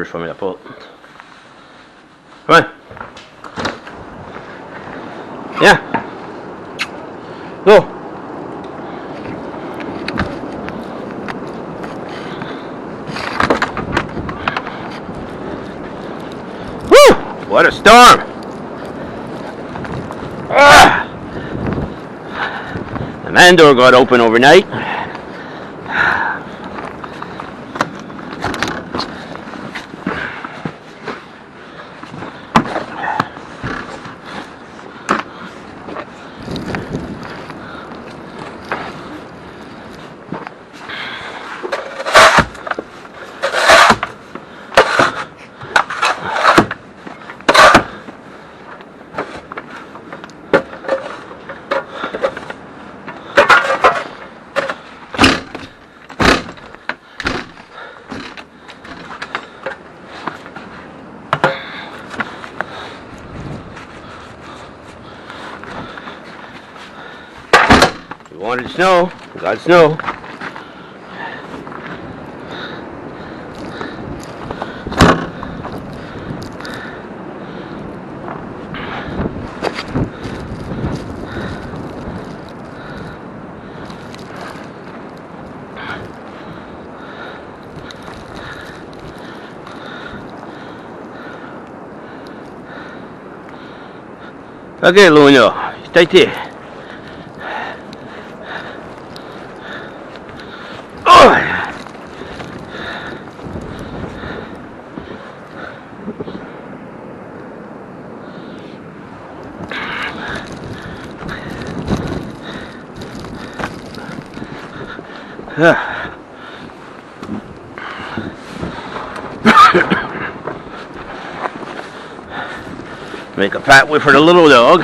For me to pull. Come on. Yeah. Go. Woo! What a storm. Ah! The man door got open overnight. We wanted snow, we got snow. Okay, Luno, stay there. Make a pathway for the little dog.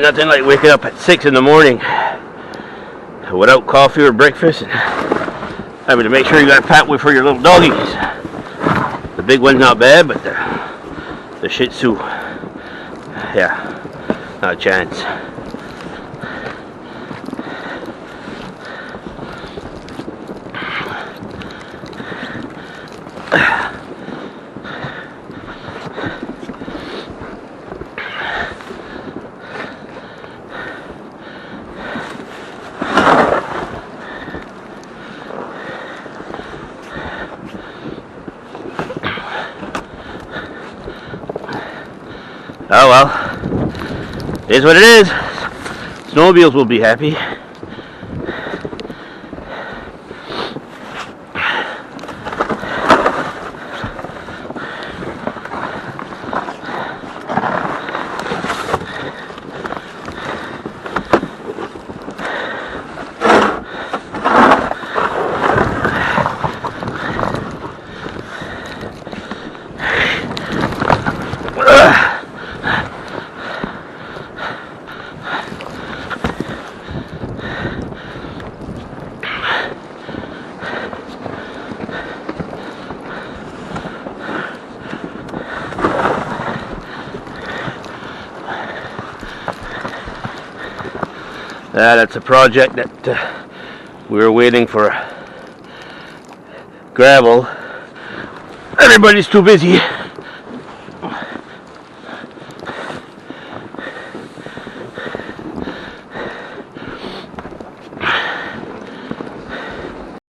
Nothing like waking up at 6 in the morning without coffee or breakfast and having to make sure you got a pathway for your little doggies. The big one's not bad, but the Shih Tzu, yeah, not a chance. Oh well, it is what it is. Snowmobiles will be happy. That's a project that we were waiting for gravel. Everybody's too busy.